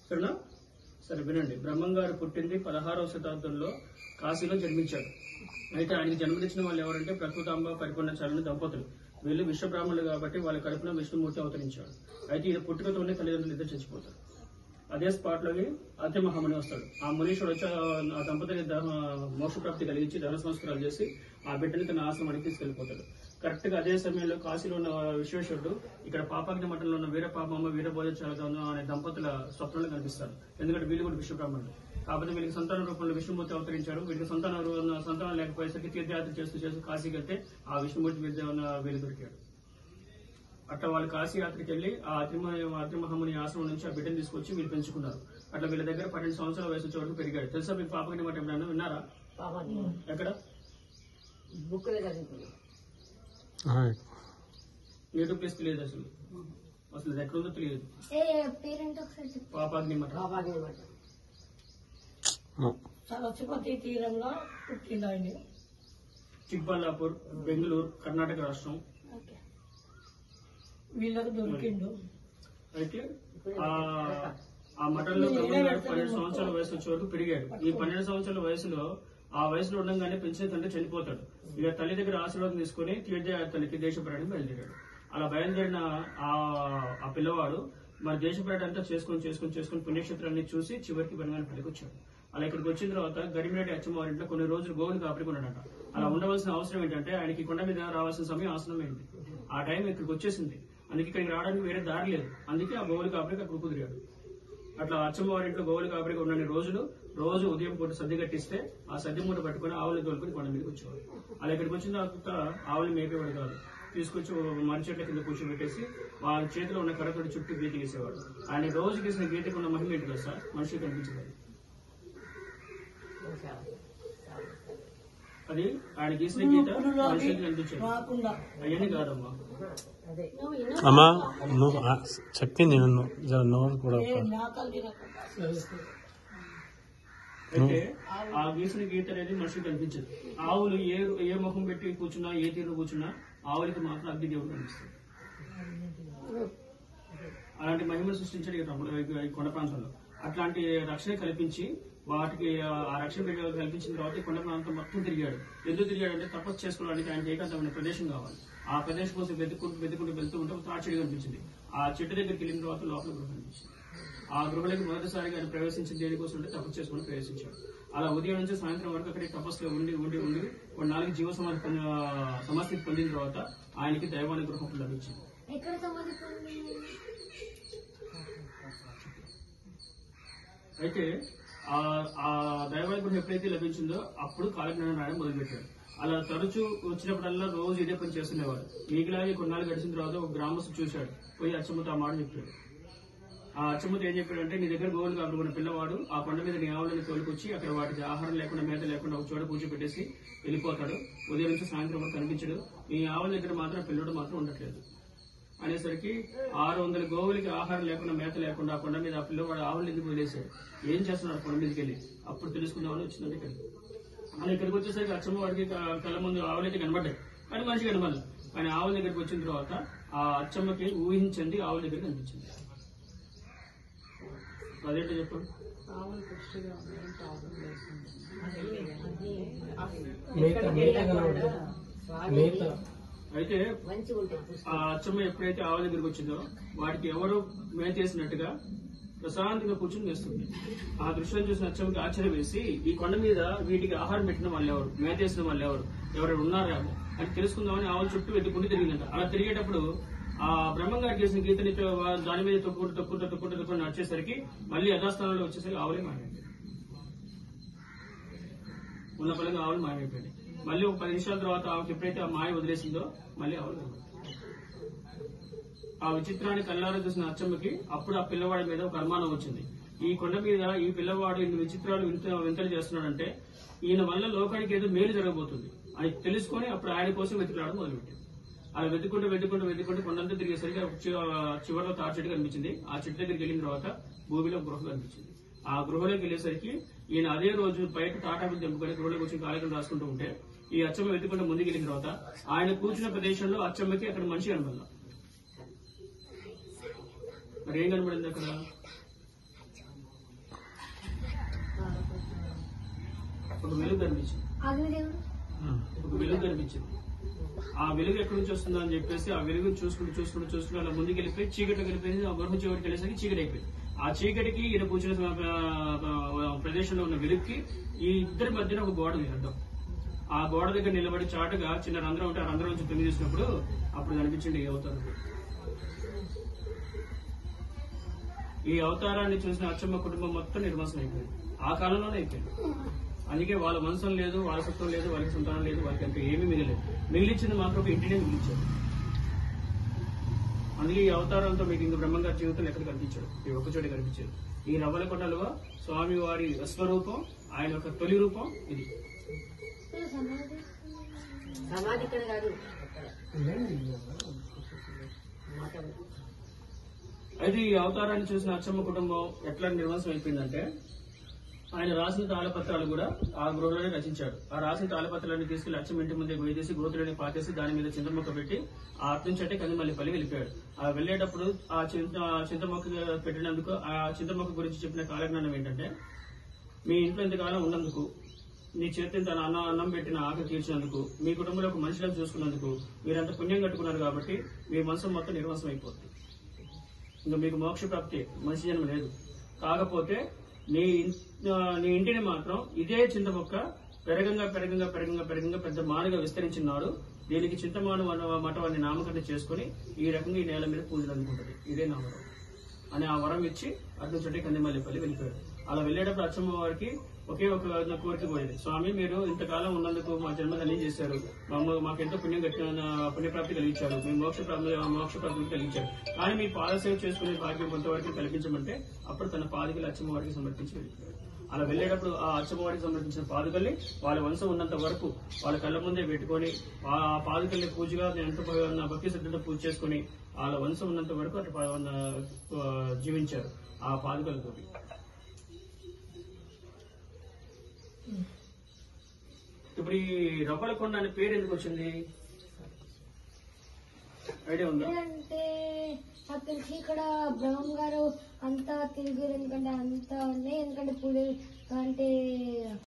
సరేనా? సరే వినండి. బ్రహ్మంగారు పుట్టింది 16వ శతాబ్దంలో కాశీలో జన్మించారు. అయితే ఆయనకి జన్మనిచ్చిన వాళ్ళు ఎవరంటే ప్రకృతాంబ పరిపూర్ణాచార్యులు దంపతులు. వీళ్ళు విశ్వబ్రాహ్మణులు కాబట్టి వాళ్ళ కడుపున విష్ణుమూర్తి అవతరించాడు. అయితే ఈయన పుట్టుకతోనే తల్లిదండ్రులు ఇద్దరు చచ్చిపోతారు. అదే స్పాట్ లోకి అతి మహాముని వస్తాడు. ఆ మునీశ్వరుడు వచ్చి ఆ దంపతికి మోక్షప్రాప్తి కలిగించి దహన సంస్కారాలు చేసి ఆ బిడ్డని తన ఆశ్రమానికి తీసుకెళ్లిపోతాడు. కరెక్ట్ గా అదే సమయంలో కాశీలో ఉన్న విశ్వేశ్వరుడు ఇక్కడ పాపాగ్ని మఠంలో ఉన్న వీరపాపమ్మ వీరభోజచాలతో అనే దంపతుల స్వప్నంలో కనిపిస్తారు. ఎందుకంటే వీళ్ళు కూడా విశ్వబ్రాహ్మణులు. కాకపోతే వీళ్ళకి సంతాన రూపంలో విష్ణుమూర్తి అవతరించాడు. వీళ్ళకి సంతానం లేకపోయేసరికి తీర్థయాత్ర చేస్తూ కాశీకి వెళ్తే ఆ విష్ణుమూర్తి వీళ్ళు దొరికాడు. అట్లా వాళ్ళు కాశీ యాత్రకి వెళ్లి ఆ అతి మహాముని ఆశ్రమం నుంచి ఆ బిడ్డను తీసుకొచ్చి వీళ్ళు పెంచుకున్నారు. అట్లా వీళ్ళ దగ్గర 12 సంవత్సరాల వయసు వచ్చే వరకు పెరిగాడు. తెలుసా మీకు పాపగిని మాట ఎప్పుడైనా విన్నారా? ఎక్కడ? యూట్యూబ్ ప్లేస్ తెలియదు అసలు. అసలు ఎక్కడుందో తెలియదు. పాపాగ్ని మఠం సరస్వతి తీరంలో పుట్టింది ఆయన. చిక్బల్లాపూర్, బెంగళూరు, కర్ణాటక రాష్ట్రం. వీళ్ళకి దొరికిండు. అయితే ఆ మఠంలో 12 సంవత్సరాల వయసు వచ్చే వరకు పెరిగాడు. ఈ 12 సంవత్సరాల వయసులో ఆ వయసులో ఉండగానే పెంచిన తండ్రి చనిపోతాడు. ఇక తల్లి దగ్గర ఆశీర్వాదం తీసుకుని తీర్థయాత్రలకి దేశ పర్యటన బయలుదేరాడు. అలా బయలుదేరిన ఆ పిల్లవాడు మరి దేశ పర్యటన అంతా చేసుకుని పుణ్యక్షేత్రాన్ని చూసి చివరికి బనగానపల్లికి వచ్చాడు. అలా ఇక్కడికి వచ్చిన తర్వాత గరిమిరెడ్డి అచ్చమ్మవారింట్లో కొన్ని రోజులు గోవులు కాపరికి ఉన్నాడట. అలా ఉండవలసిన అవసరం ఏంటంటే ఆయనకి కొండ మీద రావాల్సిన సమయం ఆసనం ఏంటి. ఆ టైం ఇక్కడికి వచ్చేసింది. అందుకే ఇక్కడికి రావడానికి వేరే దారి లేదు. అందుకే ఆ గోవులు కాపరికి అక్కడ కుదిరాడు. అట్లా అచ్చమ్మవారింట్లో గోవులు కాపరికి ఉన్న రోజు ఉదయం పూట సద్ది కట్టిస్తే ఆ సద్ది మూట పట్టుకుని ఆవులు తోలుకుని కొండ మీదకి వచ్చేవాడు. అలా ఇక్కడికి వచ్చిన తర్వాత ఆవులు మేపేవాడు కాదు. తీసుకొచ్చి మర్రి చెట్ల కింద కూర్చోబెట్టేసి వాళ్ళ చేతిలో ఉన్న కర్రతోటి చుట్టూ గీత గీసేవాడు. ఆయన రోజు గీసిన గీతకు ఉన్న మహిమ ఏంటి కదా సార్? మనిషి కనిపించేది అది. ఆయన గీసిన గీత మనిషికి కనిపించేది. అవన్నీ కాదమ్మా. అమ్మా నువ్వు చెప్పింది నోరు కూడా. అయితే ఆ గీసిన గీత అనేది మనిషికి కనిపించదు. ఆవులు ఏ ముఖం పెట్టి కూర్చున్నా, ఏ తీరు కూర్చున్నా ఆవులకి మాత్రం అగ్ని దేవుడు కనిపిస్తుంది. అలాంటి మహిమను సృష్టించాడు ఈ కొండ ప్రాంతంలో. అట్లాంటి రక్షణ కల్పించి వాటికి ఆ రక్షణ కల్పించిన తర్వాత ఈ కొండ ప్రాంతం మొత్తం తిరిగాడు. ఎందుకు తిరిగాడంటే తపస్సు చేసుకోవడానికి ఆయనకి ఏకాంతమైన ప్రదేశం కావాలి. ఆ ప్రదేశం కోసం వెతుకుంటూ వెళ్తూ ఉంటే తాటి చెట్టు కనిపించింది. ఆ చెట్టు దగ్గరికి వెళ్ళిన తర్వాత లోపల గృహ కనిపించింది. ఆ గృహలోకి మొదటిసారిగా ఆయన ప్రవేశించిన దేనికోసం అంటే తపస్సు చేసుకుని ప్రవేశించాడు. అలా ఉదయం నుంచి సాయంత్రం వరకు అక్కడికి తపస్సులో ఉండి 4 జీవ సమాస్థితి పొందిన తర్వాత ఆయనకి దైవానికి గృహం లభించింది. అయితే ఆ దైవానికి గృహం ఎప్పుడైతే లభించిందో అప్పుడు కాలజ్ఞానం రాయడం మొదలుపెట్టాడు. అలా తరచూ వచ్చినప్పుడల్లా రోజు ఇదే పని చేస్తున్నవాడు. మీకులాగే కొన్నాళ్ళు గడిచిన తర్వాత ఒక గ్రామస్తు చూశాడు. పోయి అచ్చమ్మతో ఆ మాట చెప్పాడు. ఆ అచ్చమ్మతో ఏం చెప్పాడంటే, నీ దగ్గర గోవులు కాపుకున్న పిల్లవాడు ఆ కొండ మీద నీ ఆవులను తోలుకొచ్చి అక్కడ వాటికి ఆహారం లేకుండా మేత లేకుండా ఒక చోట కూర్చోబెట్టేసి వెళ్ళిపోతాడు. ఉదయం నుంచి సాయంత్రం వరకు కనిపించడు. నీ ఆవుల దగ్గర మాత్రం పిల్లడు మాత్రం ఉండట్లేదు అనేసరికి 600 గోవులకి ఆహారం లేకుండా మేత లేకుండా ఆ కొండ మీద ఆ పిల్లవాడు ఆవులు ఎందుకు వదిలేశాడు, ఏం చేస్తున్నాడు కొండ మీదకి వెళ్ళి అప్పుడు తెలుసుకుందామని వచ్చిందంటే ఇక్కడికి. అలా ఇక్కడికి వచ్చేసరికి అచ్చమ్మ వాడికి కళ్ళ ముందు ఆవులైతే కనబడ్డాయి, కానీ మనిషి కనబడలేదు. కానీ ఆవుల దగ్గరికి వచ్చిన తర్వాత ఆ అచ్చమ్మకి ఊహించండి ఆవుల దగ్గర కనిపించింది. అదేంటో చెప్పండి. అయితే ఆ అచ్చమ్మ ఎప్పుడైతే ఆవుల దగ్గరికి వచ్చిందో వాటికి ఎవరు మేతేసినట్టుగా ప్రశాంతంగా కూర్చొని వేస్తుంది. ఆ దృశ్యం చూసిన అచ్చమ్మకి ఆశ్చర్యం వేసి ఈ కొండ మీద వీటికి ఆహారం పెట్టిన వాళ్ళు ఎవరు, మేతేసిన వాళ్ళు ఎవరు ఉన్నారేమో అని తెలుసుకుందామని ఆవుల చుట్టూ వెతుక్కుంటూ తిరిగిందంట. అలా తిరిగేటప్పుడు ఆ బ్రహ్మంగారు చేసిన గీతని దాని మీద తొక్కుంటూ నడిచేసరికి మళ్ళీ యథాస్థానంలో వచ్చేసరికి ఆవులే మాయమైపోయింది. ఉన్న పరంగా ఆవులు మాయమైపోయింది. మళ్ళీ ఒక 10 నిమిషాల తర్వాత ఆవుకి ఎప్పుడైతే ఆ మాయ వదిలేసిందో మళ్ళీ ఆవులు ఆ విచిత్రాన్ని కళ్ళారా చూసిన అచ్చమ్మకి అప్పుడు ఆ పిల్లవాడి మీద ఒక అనుమానం వచ్చింది. ఈ కొండ మీద ఈ పిల్లవాడు ఇన్ని విచిత్రాలు వింతలు చేస్తున్నాడంటే ఈయన వల్ల లోకానికి ఏదో మేలు జరగబోతుంది అని తెలుసుకొని అప్పుడు ఆయన కోసం వెతుకులాడడం మొదలుపెట్టింది. అలా వెతుక్కుంటూ కొండంతా తిరిగేసరికి చివరిలో తాటి చెట్టు కనిపించింది. ఆ చెట్టు దగ్గరికి వెళ్ళిన తర్వాత భూమిలో గృహ కనిపించింది. ఆ గృహలోకి వెళ్ళేసరికి ఈయన అదే రోజు బయట తాటాకులు తెంపుకొని గృహలోకి వచ్చి కార్యక్రమం రాసుకుంటూ ఉంటే ఈ అచ్చమ్మ వెతుక్కుంటూ ముందుకు వెళ్ళిన తర్వాత ఆయన కూర్చున్న ప్రదేశంలో అచ్చమ్మకి అక్కడ మనిషి కనబడాల. మరి ఏం కనబడింది అక్కడ? వెలుగు కనిపించింది. అగ్నిదేవుడు ఒక వెలుగు కనిపించింది. ఆ వెలుగు ఎక్కడి నుంచి వస్తుందో అని చెప్పేసి ఆ వెలుగు చూసుకుంటూ అలా ముందుకు వెళ్ళిపోయి చీకటి వెళ్ళిపోయింది. ఆ గృహం చివరికి వెళ్ళేసరికి చీకటి అయిపోయింది. ఆ చీకటికి ఈయన కూర్చున్న ప్రదేశంలో ఉన్న వెలుగుకి ఈ ఇద్దరి మధ్యన ఒక గోడ ఉంది అడ్డం. ఆ గోడ దగ్గర నిలబడి చాటుగా చిన్న రంధ్రం ఉంటే ఆ రంధ్రం నుంచి తొంగి చూసినప్పుడు అప్పుడు కనిపించింది ఈ అవతారం. ఈ అవతారాన్ని చూసిన అచ్చమ్మ కుటుంబం మొత్తం నిర్వాసం అయిపోయింది. ఆ కాలంలోనే అయిపోయింది. అందుకే వాళ్ళ వంశం లేదు, వారసత్వం లేదు, వాళ్ళకి సంతానం లేదు, వాళ్ళకి అంటే ఏమీ మిగలేదు. మిగిలిచ్చింది మాత్రం ఒక ఇంటినే మిగిలిచ్చారు. అందుకే ఈ అవతారాలతో మీకు ఇంక బ్రహ్మంగారి జీవితం ఎక్కడ కనిపించాడు, ఈ ఒక్కచోటి కనిపించాడు. ఈ రవ్వలకొండలో స్వామి వారి స్వరూపం, ఆయన యొక్క తొలి రూపం ఇది. సమాధి ఇక్కడ కాదు. అయితే ఈ అవతారాన్ని చూసిన అచ్చమ్మ కుటుంబం ఎట్లా నిర్వాసం అయిపోయిందంటే ఆయన రాసిన తాళపత్రాలు కూడా ఆ గృహలోనే రచించాడు. ఆ రాసిన తాళపత్రాలను తీసుకెళ్లి అచ్చమ్మ ఇంటి ముందే వేసేసి గోతులని పాతేసి దాని మీద చింతమొక్క పెట్టి ఆ అట్నుంచంటే కందిమల్లిపల్లి వెళ్ళిపోయాడు. ఆ వెళ్లేటప్పుడు ఆ చింతమొక్క పెట్టినందుకు ఆ చింతమొక్క గురించి చెప్పిన కాలజ్ఞానం ఏంటంటే, మీ ఇంట్లో ఇంతకాలం ఉన్నందుకు, నీ చేతి తన అన్నం పెట్టిన ఆకలి తీర్చినందుకు, మీ కుటుంబంలో ఒక మనుషులను చూసుకున్నందుకు మీరంత పుణ్యం కట్టుకున్నారు కాబట్టి మీ మనసు మొత్తం నిర్వాసం అయిపోతుంది. ఇంకా మీకు మోక్ష ప్రాప్తి, మనిషి జన్మ లేదు. కాకపోతే నీ ఇంటిని మాత్రం ఇదే చింతమొక్క పెరగంగా పెద్ద మానుగా విస్తరించినాడు. దీనికి చింతమాను మఠం అనే నామకరణం చేసుకుని ఈ రకంగా ఈ నేల మీద పూజలు అందుకుంటుంది. ఇదే నా వరం అని ఆ వరం ఇచ్చి అట్నుంచంటే కందిమల్లిపల్లి వెళ్ళిపోయాడు. అలా వెళ్ళేటప్పుడు అచ్చమ్మ వారికి ఒకే ఒక కోరిక పోయింది. స్వామి, మీరు ఇంతకాలం ఉన్నందుకు మా జన్మ ధన్యం చేశారు, మాకెంతో పుణ్యప్రాప్తి కలిగించారు, మీ మోక్ష ప్రాప్తి కలిగించారు. కానీ మీ పాదసేవ చేసుకునే భాగ్యం కొంతవరకు కల్పించమంటే అప్పుడు తన పాదుకలు అచ్చమ్మ వారికి సమర్పించి వెళ్ళిపోయాడు. అలా వెళ్ళేటప్పుడు ఆ అచ్చమ్మవారికి సంబంధించిన పాదుకల్ని వాళ్ళ వంశం ఉన్నంత వరకు వాళ్ళ కళ్ళ ముందే పెట్టుకుని ఆ పాదుకల్ని పూజగా ఎంతో భక్తి శ్రద్ధతో పూజ చేసుకుని వాళ్ళ వంశం ఉన్నంత వరకు అట్లా జీవించారు ఆ పాదుకలతో. ఇప్పుడు ఈ రవ్వలకొండ అనే పేరు ఎందుకు వచ్చింది, ఐడియా ఉందా? అంటే నాకు తెలిసి ఇక్కడ బ్రహ్మం గారు అంతా తిరిగారు. ఎందుకంటే అంతా ఉన్నాయి. ఎందుకంటే పూజ అంటే